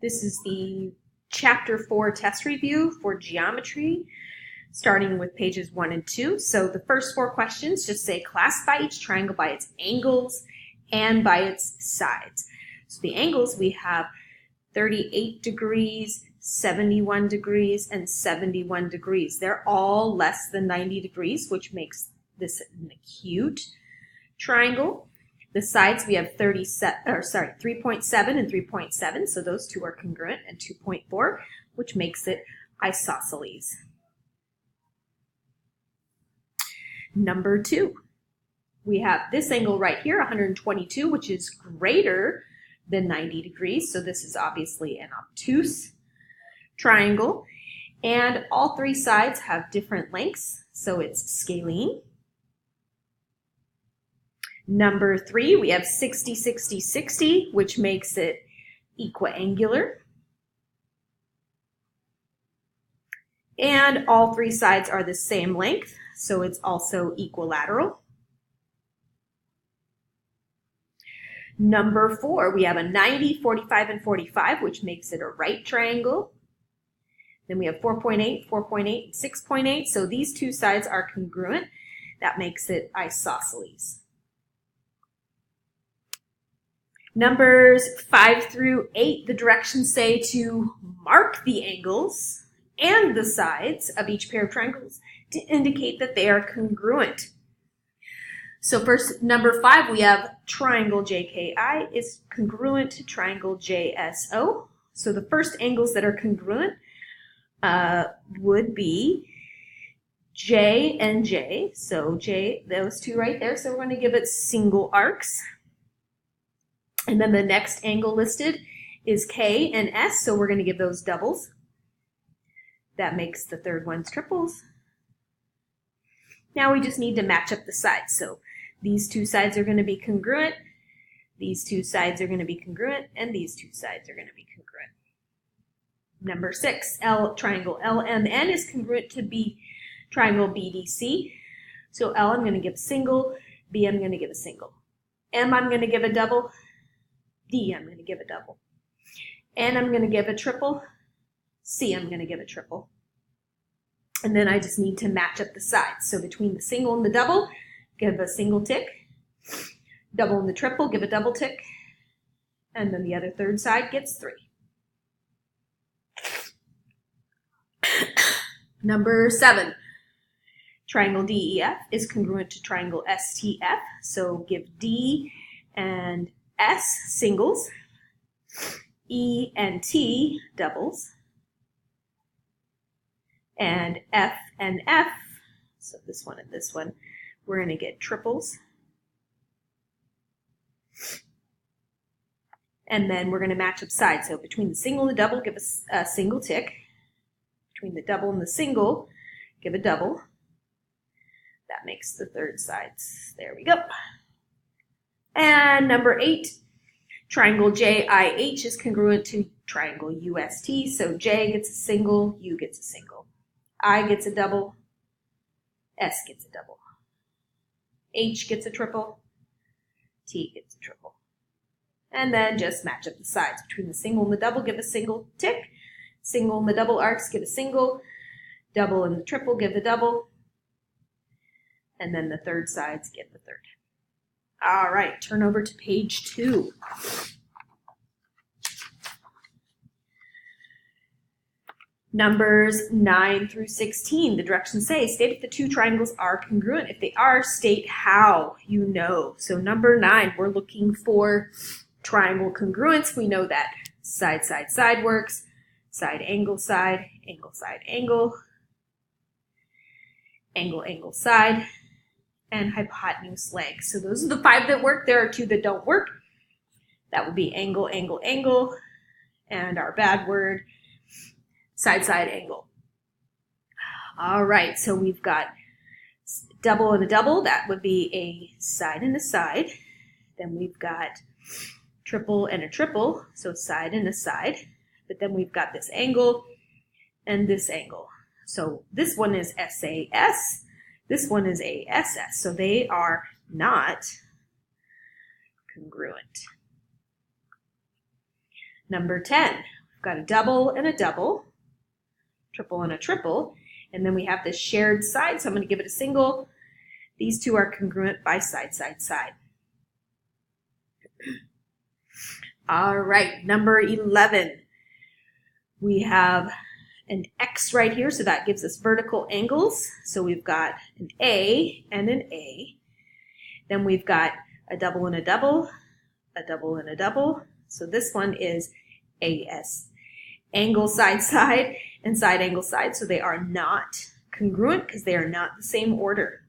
This is the Chapter 4 test review for geometry, starting with pages 1 and 2. So the first 4 questions just say classify each triangle by its angles and by its sides. So the angles, we have 38 degrees, 71 degrees, and 71 degrees. They're all less than 90 degrees, which makes this an acute triangle. The sides, we have 3.7 and 3.7, so those two are congruent, and 2.4, which makes it isosceles. Number 2, we have this angle right here, 122, which is greater than 90 degrees, so this is obviously an obtuse triangle, and all 3 sides have different lengths, so it's scalene. Number 3, we have 60, 60, 60, which makes it equiangular. And all 3 sides are the same length, so it's also equilateral. Number 4, we have a 90, 45, and 45, which makes it a right triangle. Then we have 4.8, 4.8, and 6.8, so these 2 sides are congruent. That makes it isosceles. Numbers 5 through 8, the directions say to mark the angles and the sides of each pair of triangles to indicate that they are congruent. So first, number 5, we have triangle JKI is congruent to triangle JSO. So the first angles that are congruent would be J and J. So J, those 2 right there. So we're going to give it single arcs. And then the next angle listed is K and S, so we're going to give those doubles. That makes the third one's triples. Now we just need to match up the sides. So these 2 sides are going to be congruent, these 2 sides are going to be congruent, and these 2 sides are going to be congruent. Number 6, triangle LMN is congruent to triangle BDC. So L I'm going to give a single, B I'm going to give a single. M I'm going to give a double, D I'm going to give a double. N I'm going to give a triple, C I'm going to give a triple. And then I just need to match up the sides. So between the single and the double, give a single tick. Double and the triple, give a double tick. And then the other third side gets 3. Number 7, triangle DEF is congruent to triangle STF. So give D and S singles, E and T doubles, and F and F, so this one and this one, we're going to get triples. And then we're going to match up sides. So between the single and the double, give a single tick. Between the double and the single, give a double. That makes the third sides. There we go. And number 8, triangle JIH is congruent to triangle UST. So J gets a single, U gets a single. I gets a double, S gets a double. H gets a triple, T gets a triple. And then just match up the sides. Between the single and the double, give a single tick. Single and the double arcs, give a single. Double and the triple, give the double. And then the third sides, give the third. All right, turn over to page 2. Numbers 9 through 16, the directions say, state if the 2 triangles are congruent. If they are, state how you know. So number 9, we're looking for triangle congruence. We know that side, side, side works, side, angle, angle, angle, angle, side, and hypotenuse leg. So those are the 5 that work. There are 2 that don't work. That would be angle, angle, angle, and our bad word, side, side, angle. All right, so we've got double and a double. That would be a side and a side. Then we've got triple and a triple, so side and a side. But then we've got this angle and this angle. So this one is SAS. This one is ASS, so they are not congruent. Number 10, We've got a double and a double, triple and a triple, and then we have this shared side, so I'm going to give it a single. These two are congruent by side, side, side. All right, number 11. We have an X right here, so that gives us vertical angles. So we've got an A and an A. Then we've got a double and a double, a double and a double. So this one is AS. Angle side, side, and side angle side. So they are not congruent because they are not the same order.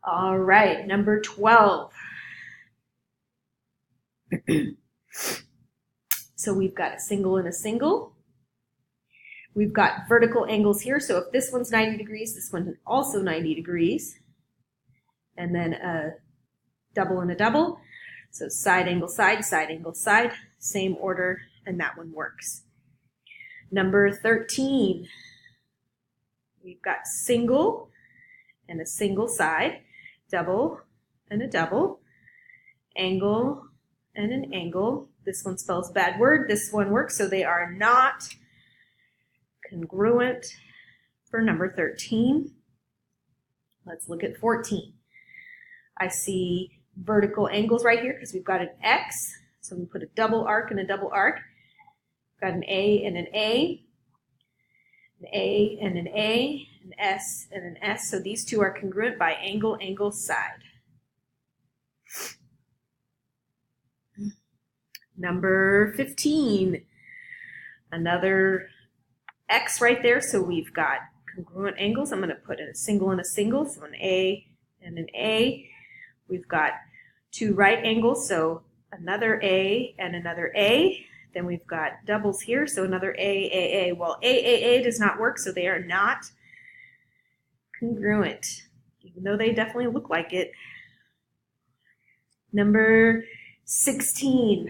All right, number 12. So we've got a single and a single. We've got vertical angles here. So if this one's 90 degrees, this one's also 90 degrees. And then a double and a double. So side angle side, same order, and that one works. Number 13. We've got single and a single side, double and a double, angle and an angle. This one spells bad word. This one works, so they are not congruent for number 13. Let's look at 14. I see vertical angles right here because we've got an X. So we put a double arc and a double arc. We've got an A and an A, an A and an A, an S and an S. So these two are congruent by angle, angle, side. Number 15, another X right there. So we've got congruent angles. I'm going to put a single and a single, so an A and an A. We've got two right angles, so another A and another A. Then we've got doubles here, so another A. Well, A does not work, so they are not congruent, even though they definitely look like it. Number 16.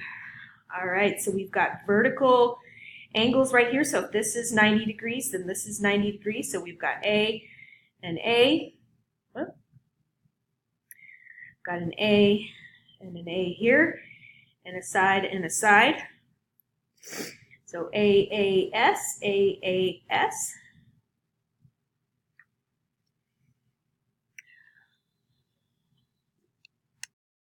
All right, so we've got vertical angles right here. So if this is 90 degrees, then this is 90 degrees. So we've got A and A. Oh. Got an A and an A here, and a side and a side. So AAS, AAS.